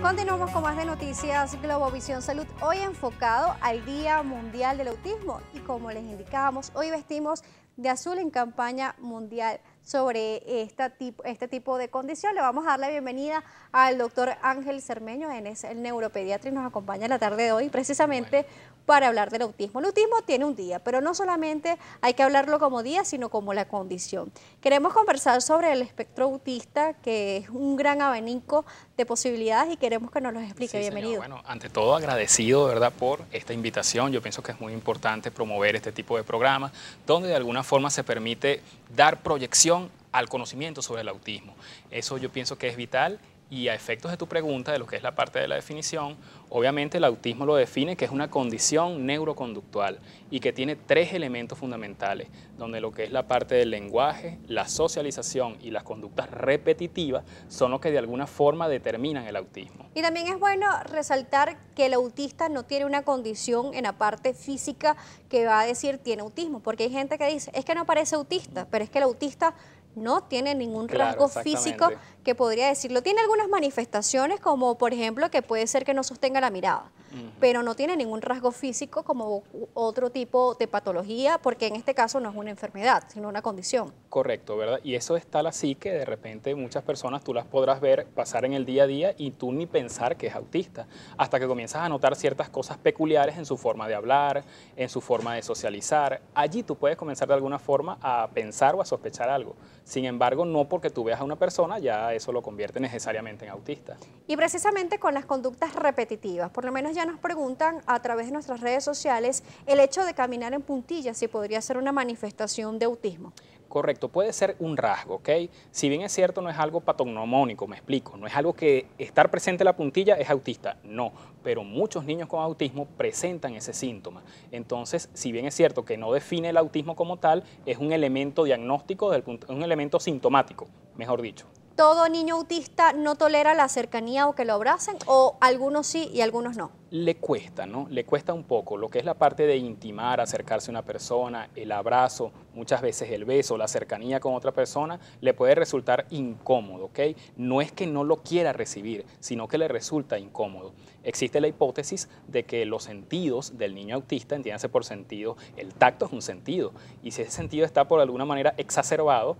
Continuamos con más de Noticias Globovisión Salud, hoy enfocado al Día Mundial del Autismo y como les indicábamos, hoy vestimos de azul en campaña mundial sobre este tipo de condición. Le vamos a dar la bienvenida al doctor Ángel Cermeño, él es el neuropediatra y nos acompaña la tarde de hoy precisamente para hablar del autismo. El autismo tiene un día, pero no solamente hay que hablarlo como día, sino como la condición. Queremos conversar sobre el espectro autista, que es un gran abanico de posibilidades y queremos que nos lo explique. Sí, bienvenido. Bueno, ante todo agradecido, ¿verdad?, por esta invitación. Yo pienso que es muy importante promover este tipo de programas donde de alguna forma se permite dar proyección al conocimiento sobre el autismo. Eso yo pienso que es vital. Y a efectos de tu pregunta, de lo que es la parte de la definición, obviamente el autismo lo define que es una condición neuroconductual y que tiene tres elementos fundamentales, donde lo que es la parte del lenguaje, la socialización y las conductas repetitivas son los que de alguna forma determinan el autismo. Y también es bueno resaltar que el autista no tiene una condición en la parte física que va a decir tiene autismo, porque hay gente que dice, es que no parece autista, pero es que el autista no tiene ningún rasgo físico que podría decirlo. Tiene algunas manifestaciones como por ejemplo que puede ser que no sostenga la mirada, pero no tiene ningún rasgo físico como otro tipo de patología, porque en este caso no es una enfermedad, sino una condición. Correcto, ¿verdad? Y eso es tal así que de repente muchas personas tú las podrás ver pasar en el día a día y tú ni pensar que es autista, hasta que comienzas a notar ciertas cosas peculiares en su forma de hablar, en su forma de socializar. Allí tú puedes comenzar de alguna forma a pensar o a sospechar algo. Sin embargo, no porque tú veas a una persona ya eso lo convierte necesariamente en autista. Y precisamente con las conductas repetitivas, por lo menos ya nos preguntan a través de nuestras redes sociales el hecho de caminar en puntillas si podría ser una manifestación de autismo. Correcto, puede ser un rasgo, ¿ok? Si bien es cierto, no es algo patognomónico, me explico, no es algo que estar presente en la puntilla es autista, no, pero muchos niños con autismo presentan ese síntoma. Entonces, si bien es cierto que no define el autismo como tal, es un elemento diagnóstico, un elemento sintomático, mejor dicho. ¿Todo niño autista no tolera la cercanía o que lo abracen o algunos sí y algunos no? Le cuesta, ¿no? Le cuesta un poco lo que es la parte de intimar, acercarse a una persona, el abrazo, muchas veces el beso, la cercanía con otra persona, le puede resultar incómodo, ¿ok? No es que no lo quiera recibir, sino que le resulta incómodo. Existe la hipótesis de que los sentidos del niño autista, entiéndase por sentido, el tacto es un sentido, y si ese sentido está por alguna manera exacerbado,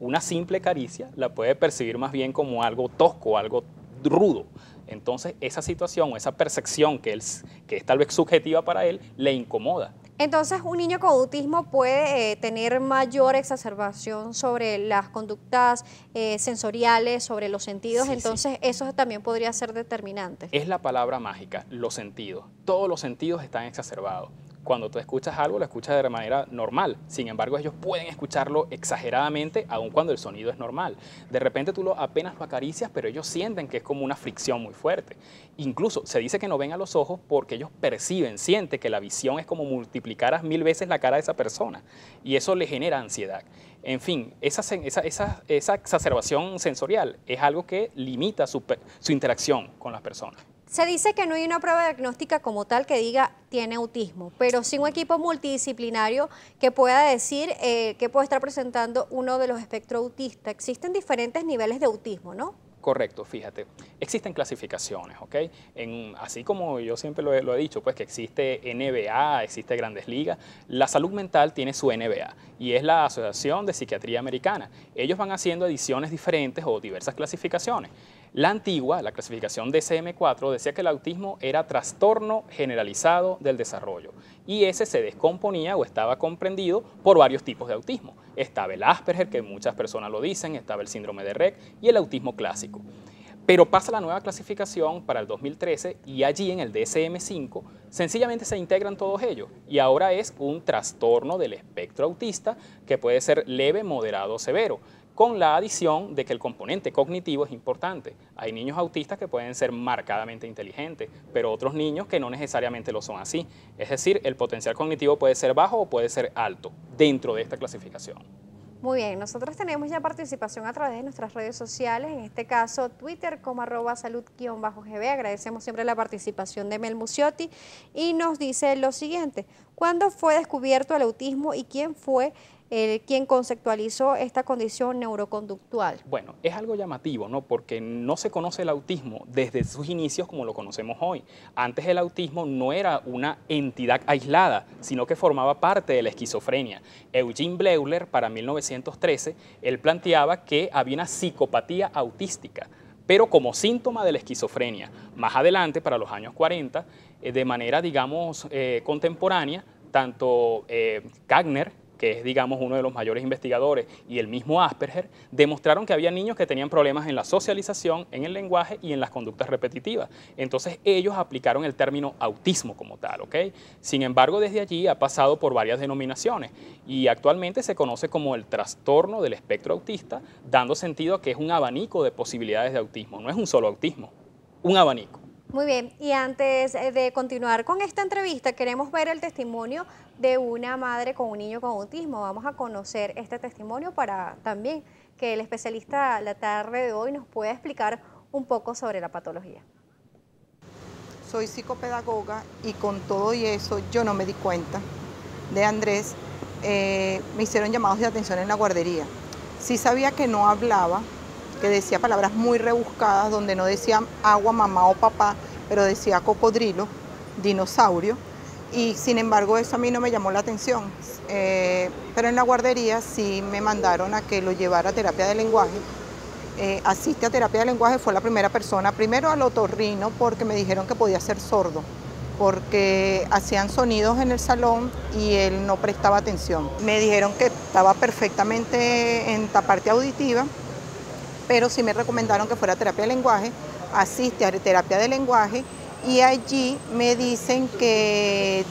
una simple caricia la puede percibir más bien como algo tosco, algo rudo. Entonces, esa situación o esa percepción que es tal vez subjetiva para él, le incomoda. Entonces, un niño con autismo puede tener mayor exacerbación sobre las conductas sensoriales, sobre los sentidos, entonces eso también podría ser determinante. Es la palabra mágica, los sentidos. Todos los sentidos están exacerbados. Cuando tú escuchas algo, lo escuchas de manera normal. Sin embargo, ellos pueden escucharlo exageradamente, aun cuando el sonido es normal. De repente tú apenas lo acaricias, pero ellos sienten que es como una fricción muy fuerte. Incluso se dice que no ven a los ojos porque ellos perciben, sienten que la visión es como multiplicar 1000 veces la cara de esa persona. Y eso le genera ansiedad. En fin, esa exacerbación sensorial es algo que limita su interacción con las personas. Se dice que no hay una prueba diagnóstica como tal que diga tiene autismo, pero sí un equipo multidisciplinario que pueda decir que puede estar presentando uno de los espectros autistas. Existen diferentes niveles de autismo, ¿no? Correcto, fíjate, existen clasificaciones, ¿ok? Así como yo siempre lo he dicho, pues que existe NBA, existe Grandes Ligas, la salud mental tiene su NBA y es la Asociación de Psiquiatría Americana. Ellos van haciendo ediciones diferentes o diversas clasificaciones. La antigua, la clasificación DSM-4, decía que el autismo era trastorno generalizado del desarrollo y ese se descomponía o estaba comprendido por varios tipos de autismo. Estaba el Asperger, que muchas personas lo dicen, estaba el síndrome de Rett y el autismo clásico. Pero pasa la nueva clasificación para el 2013 y allí en el DSM-5 sencillamente se integran todos ellos y ahora es un trastorno del espectro autista que puede ser leve, moderado o severo, con la adición de que el componente cognitivo es importante. Hay niños autistas que pueden ser marcadamente inteligentes, pero otros niños que no necesariamente lo son así. Es decir, el potencial cognitivo puede ser bajo o puede ser alto dentro de esta clasificación. Muy bien, nosotros tenemos ya participación a través de nuestras redes sociales, en este caso Twitter como @salud_gb. Agradecemos siempre la participación de Mel Muciotti y nos dice lo siguiente: ¿cuándo fue descubierto el autismo y quién fue quien conceptualizó esta condición neuroconductual. Bueno, es algo llamativo, ¿no? Porque no se conoce el autismo desde sus inicios como lo conocemos hoy. Antes el autismo no era una entidad aislada, sino que formaba parte de la esquizofrenia. Eugene Bleuler, para 1913, él planteaba que había una psicopatía autística, pero como síntoma de la esquizofrenia. Más adelante, para los años 40, de manera, digamos, contemporánea, tanto Gagner, que es, digamos, uno de los mayores investigadores, y el mismo Asperger, demostraron que había niños que tenían problemas en la socialización, en el lenguaje y en las conductas repetitivas. Entonces, ellos aplicaron el término autismo como tal, ¿ok? Sin embargo, desde allí ha pasado por varias denominaciones y actualmente se conoce como el trastorno del espectro autista, dando sentido a que es un abanico de posibilidades de autismo. No es un solo autismo, un abanico. Muy bien, y antes de continuar con esta entrevista, queremos ver el testimonio de una madre con un niño con autismo. Vamos a conocer este testimonio para también que el especialista la tarde de hoy nos pueda explicar un poco sobre la patología. Soy psicopedagoga y con todo y eso yo no me di cuenta de Andrés. Me hicieron llamados de atención en la guardería. Sí sabía que no hablaba, que decía palabras muy rebuscadas, donde no decía agua, mamá o papá, pero decía cocodrilo, dinosaurio, y sin embargo eso a mí no me llamó la atención. Pero en la guardería sí me mandaron a que lo llevara a terapia de lenguaje. Asiste a terapia de lenguaje, fue la primera persona, primero al otorrino, porque me dijeron que podía ser sordo, porque hacían sonidos en el salón y él no prestaba atención. Me dijeron que estaba perfectamente en la parte auditiva, pero sí me recomendaron que fuera a terapia de lenguaje. Asiste a terapia de lenguaje y allí me dicen que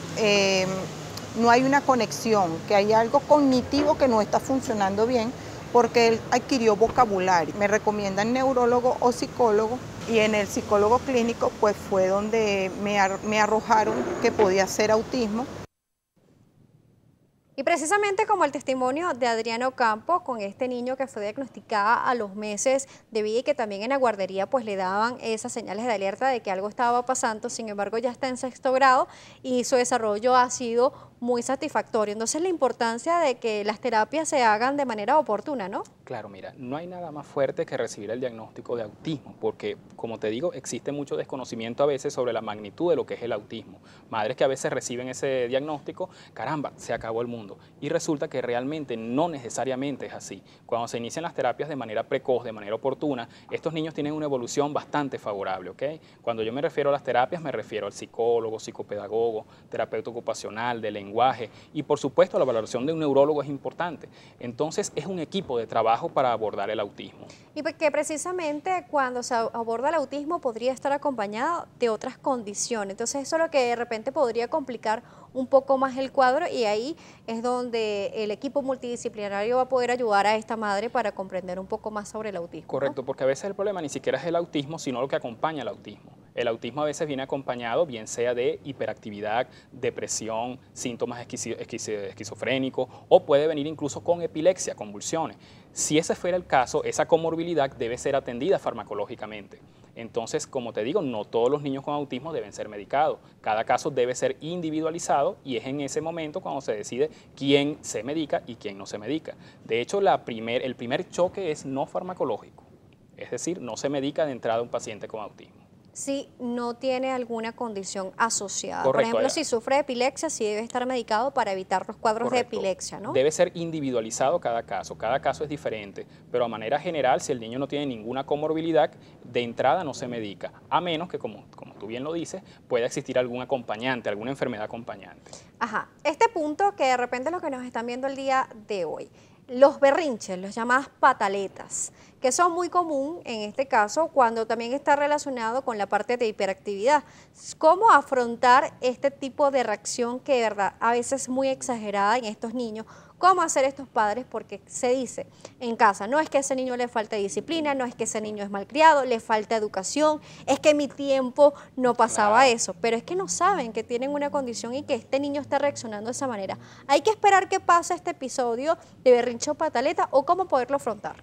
no hay una conexión, que hay algo cognitivo que no está funcionando bien porque él adquirió vocabulario. Me recomiendan neurólogo o psicólogo y en el psicólogo clínico pues fue donde me arrojaron que podía ser autismo. Y precisamente como el testimonio de Adriana Ocampo con este niño que fue diagnosticada a los meses de vida y que también en la guardería pues le daban esas señales de alerta de que algo estaba pasando, sin embargo ya está en 6º grado y su desarrollo ha sido muy satisfactorio. Entonces la importancia de que las terapias se hagan de manera oportuna, ¿no? Claro, mira, no hay nada más fuerte que recibir el diagnóstico de autismo, porque, como te digo, existe mucho desconocimiento a veces sobre la magnitud de lo que es el autismo. Madres que a veces reciben ese diagnóstico, caramba, se acabó el mundo. Y resulta que realmente no necesariamente es así. Cuando se inician las terapias de manera precoz, de manera oportuna, estos niños tienen una evolución bastante favorable, ¿ok? Cuando yo me refiero a las terapias, me refiero al psicólogo, psicopedagogo, terapeuta ocupacional, de lenguaje, y por supuesto la valoración de un neurólogo es importante. Entonces, es un equipo de trabajo para abordar el autismo. Y porque precisamente cuando se aborda el autismo podría estar acompañado de otras condiciones. Entonces eso es lo que de repente podría complicar un poco más el cuadro y ahí es donde el equipo multidisciplinario va a poder ayudar a esta madre para comprender un poco más sobre el autismo. Correcto, ¿no? porque a veces el problema ni siquiera es el autismo, sino lo que acompaña el autismo. El autismo a veces viene acompañado, bien sea de hiperactividad, depresión, síntomas esquizofrénicos o puede venir incluso con epilepsia, convulsiones. Si ese fuera el caso, esa comorbilidad debe ser atendida farmacológicamente. Entonces, como te digo, no todos los niños con autismo deben ser medicados. Cada caso debe ser individualizado y es en ese momento cuando se decide quién se medica y quién no se medica. De hecho, el primer choque es no farmacológico, es decir, no se medica de entrada a un paciente con autismo. Si no tiene alguna condición asociada. Correcto, por ejemplo, si sufre de epilepsia, sí debe estar medicado para evitar los cuadros correcto. de epilepsia, ¿no? Debe ser individualizado cada caso es diferente, pero a manera general, si el niño no tiene ninguna comorbilidad, de entrada no se medica, a menos que, como tú bien lo dices, pueda existir algún acompañante, alguna enfermedad acompañante. Ajá, este punto que de repente es lo que nos están viendo el día de hoy. Los berrinches, las llamadas pataletas, que son muy común en este caso cuando también está relacionado con la parte de hiperactividad. ¿Cómo afrontar este tipo de reacción que de verdad a veces es muy exagerada en estos niños? ¿Cómo hacer estos padres? Porque se dice en casa, no es que a ese niño le falta disciplina, no es que ese niño es malcriado, le falta educación, es que en mi tiempo no pasaba eso, pero es que no saben que tienen una condición y que este niño está reaccionando de esa manera. Hay que esperar que pase este episodio de berrinche o pataleta o cómo poderlo afrontar.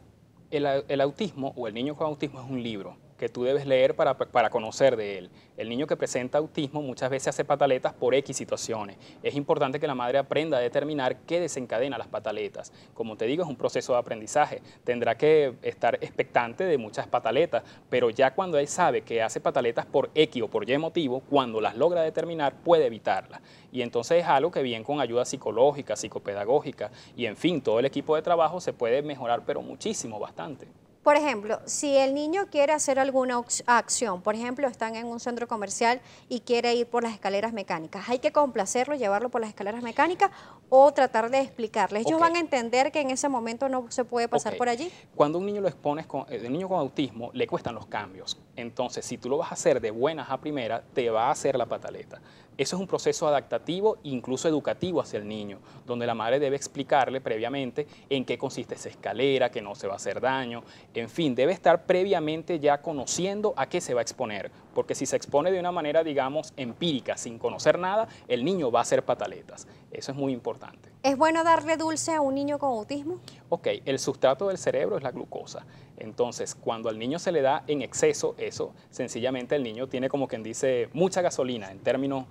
El autismo o el niño con autismo es un libro que tú debes leer para conocer de él. El niño que presenta autismo muchas veces hace pataletas por X situaciones. Es importante que la madre aprenda a determinar qué desencadena las pataletas. Como te digo, es un proceso de aprendizaje. Tendrá que estar expectante de muchas pataletas, pero ya cuando él sabe que hace pataletas por X o por Y motivo, cuando las logra determinar, puede evitarlas. Y entonces es algo que bien con ayuda psicológica, psicopedagógica y en fin, todo el equipo de trabajo se puede mejorar, pero muchísimo, bastante. Por ejemplo, si el niño quiere hacer alguna acción, por ejemplo, están en un centro comercial y quiere ir por las escaleras mecánicas, ¿hay que complacerlo, llevarlo por las escaleras mecánicas o tratar de explicarles? ¿Ellos van a entender que en ese momento no se puede pasar por allí? Cuando un niño lo expones, un niño con autismo, le cuestan los cambios. Entonces, si tú lo vas a hacer de buenas a primeras, te va a hacer la pataleta. Eso es un proceso adaptativo, incluso educativo hacia el niño, donde la madre debe explicarle previamente en qué consiste esa escalera, que no se va a hacer daño. En fin, debe estar previamente ya conociendo a qué se va a exponer, porque si se expone de una manera, digamos, empírica, sin conocer nada, el niño va a hacer pataletas. Eso es muy importante. ¿Es bueno darle dulce a un niño con autismo? Ok, el sustrato del cerebro es la glucosa. Entonces, cuando al niño se le da en exceso eso, sencillamente el niño tiene, como quien dice, mucha gasolina, en términos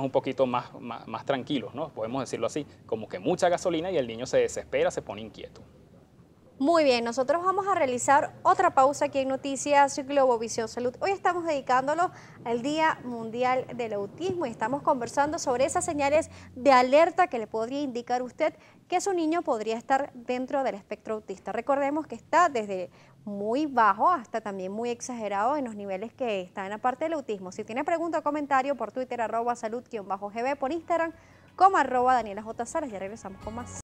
un poquito más tranquilos, ¿no? Podemos decirlo así, como que mucha gasolina y el niño se desespera, se pone inquieto. Muy bien, nosotros vamos a realizar otra pausa aquí en Noticias Globovisión Salud. Hoy estamos dedicándolo al Día Mundial del Autismo y estamos conversando sobre esas señales de alerta que le podría indicar usted que su niño podría estar dentro del espectro autista. Recordemos que está desde muy bajo hasta también muy exagerado en los niveles que está en la parte del autismo. Si tiene pregunta o comentario por Twitter, @salud_gb, por Instagram como @DanielaJSalas. Ya regresamos con más.